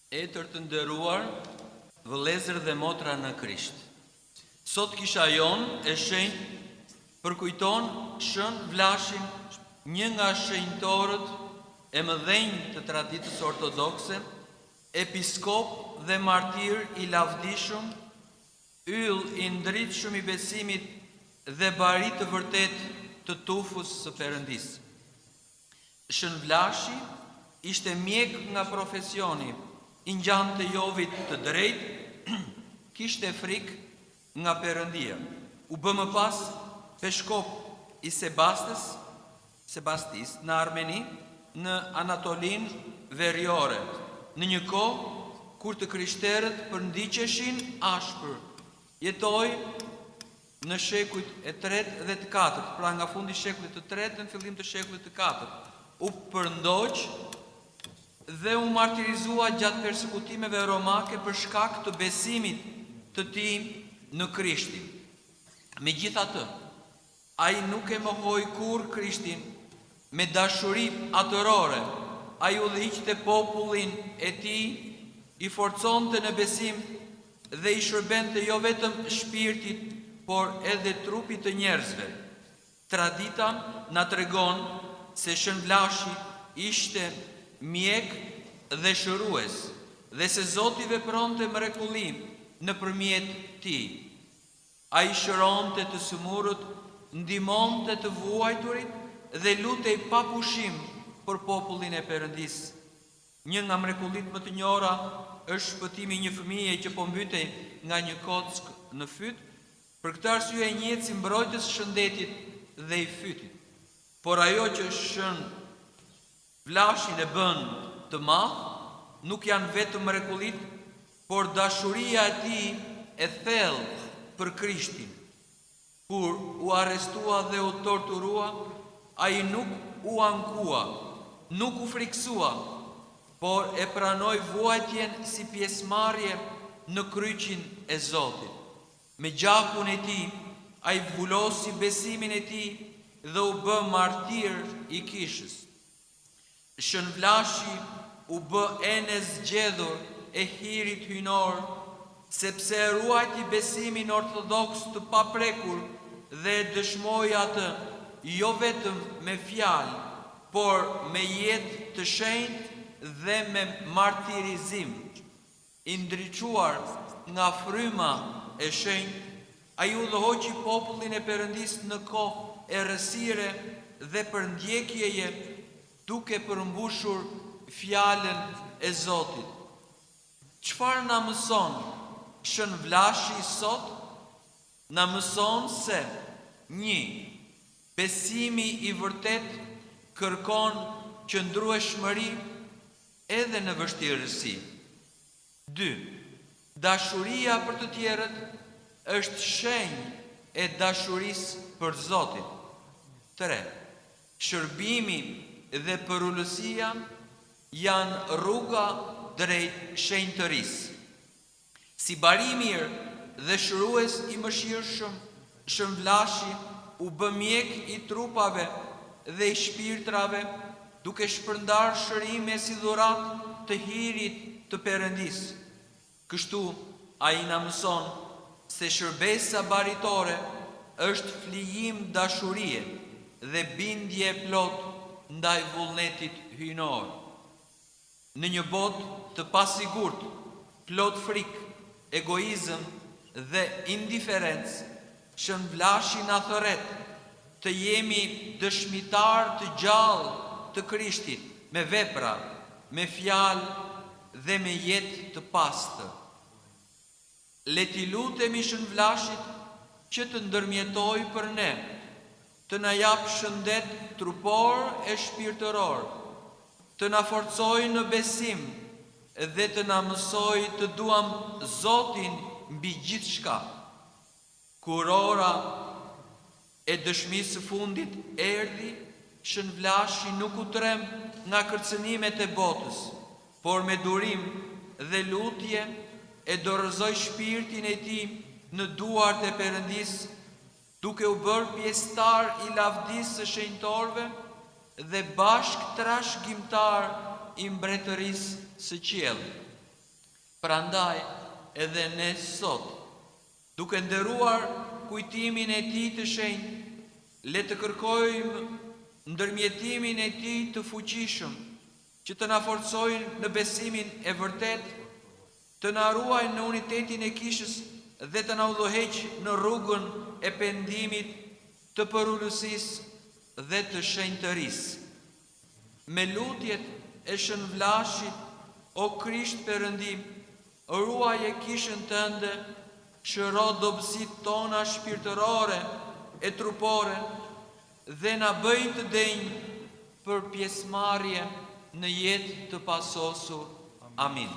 Etër të nderuar, vëllezër dhe motra në Krisht. Sot kisha jonë e shenjtë përkujton Shën Vlashin, një nga shenjtorët e mëdhenj të traditës ortodokse, episkop dhe martir i lavdishëm, yll i ndritshëm i besimit dhe bari të vërtet të tufës së Perëndisë. Shën Vlashi ishte mjek nga profesioni, i ngjante jovit të drejtë, kishte frikë nga Perëndia. U bë më pas peshkop i Sebastis në Armeni, në Anatolinë Veriore, në një kohë kur të krishterët përndiqeshin ashpër. Jetoi në shekujt e 3 dhe të 4, pra nga fundi i shekullit të 3 në fillim të shekullit të 4. U përndoq dhe u martirizua gjatë persekutimeve romake për shkak të besimit të tij në Krishtin. Megjithatë, ai nuk e mohoi kurrë Krishtin. Me dashuri atërore, ai udhëhiqte popullin e tij, i forconte në besim dhe i shërbente jo vetëm shpirtit, por edhe trupit të njerëzve. Tradita na tregon se Shën Vlashi ishte mjek dhe shërues, dhe se Zoti vepronte mrekulli nëpërmjet tij. Ai shëronte të sëmurët, ndihmonte të vuajturit dhe lutej pa pushim për popullin e Perëndisë. Një nga mrekullitë më të njohura është shpëtimi i një fëmije që po mbytej nga një kock në fyt. Për këtë arsye njihet si mbrojtës së shëndetit dhe i fytit. Por ajo që Shën Vlashin e bën të madh nuk janë vetëm mrekullitë, por dashuria e tij e thellë për Krishtin. Kur u arrestua dhe u torturua, ai nuk u ankua, nuk u friksua, por e pranoi vuajtjen si pjesëmarrje në kryqin e Zotit. Me gjakun e tij, ai zbulosi besimin e tij dhe u bë martir i kishës. Shën Vlashi u bë ene zgjedhur e hirit hyjnor, sepse ruajti besimin ortodoks të paprekur dhe dëshmoi atë jo vetëm me fjalë, por me jetë të shenjtë dhe me martirizim. I ndriçuar nga fryma e shenjtë, ai udhëhoqi popullin e Perëndisë në kohë errësire dhe përndjekjeje, duke përmbushur fjalën e Zotit. Çfarë na mëson Shën Vlashi sot? Na mëson se 1. Besimi i vërtet kërkon qëndrueshmëri edhe në vështirësi. 2. Dashuria për të tjerët është shenjë e dashurisë për Zotin. 3. Shërbimi dhe përullësia janë rruga drejt shenjtërisë. Si bari i mirë dhe shërues i mëshirshëm, Shën Vlashi u bë mjek i trupave dhe i shpirtrave, duke shpërndar shërime si dhuratë të hirit të Perëndisë. Kështu ai na mëson se shërbesa baritore është flijim dashurie dhe bindje plot ndaj vullnetit hyjnor. Në një botë të pasigurt, plot frikë, egoizëm dhe indiferencë, Shën Vlashi na thërret të jemi dëshmitar të gjallë të Krishtit, me vepra, me fjalë dhe me jetë të pastër. Le t'i lutemi Shën Vlashit që të ndërmjetoj për ne, të na jap shëndet trupor e shpirtëror, të na forcoj në besim dhe të na mësoj të duam Zotin mbi gjithçka. Kur ora e dëshmisë së fundit erdhi, Shën Vlashi nuk u trem nga kërcënimet e botës, por me durim dhe lutje e dorëzoi shpirtin e tij në duart e Perëndisë, duke u bërë pjesëtar i lavdisë së shenjtorëve dhe bashk trashëgimtar i mbretërisë së qiellit. Prandaj edhe ne sot, duke nderuar kujtimin e tij të shenjtë, le të kërkojmë ndërmjetimin e tij të fuqishëm, që të na forcojnë në besimin e vërtet, të na ruajnë në unitetin e kishës dhe të na udhëheqë në rrugën e pendimit, të përulësisë dhe të shenjtërisë. Me lutjet e shënvlashit, o Krisht Perëndim, ruaje kishën tënde, shëro dobësitë tona shpirtërore e trupore dhe na bëj të denjë për pjesëmarrje në jetë të pasosur. Amin.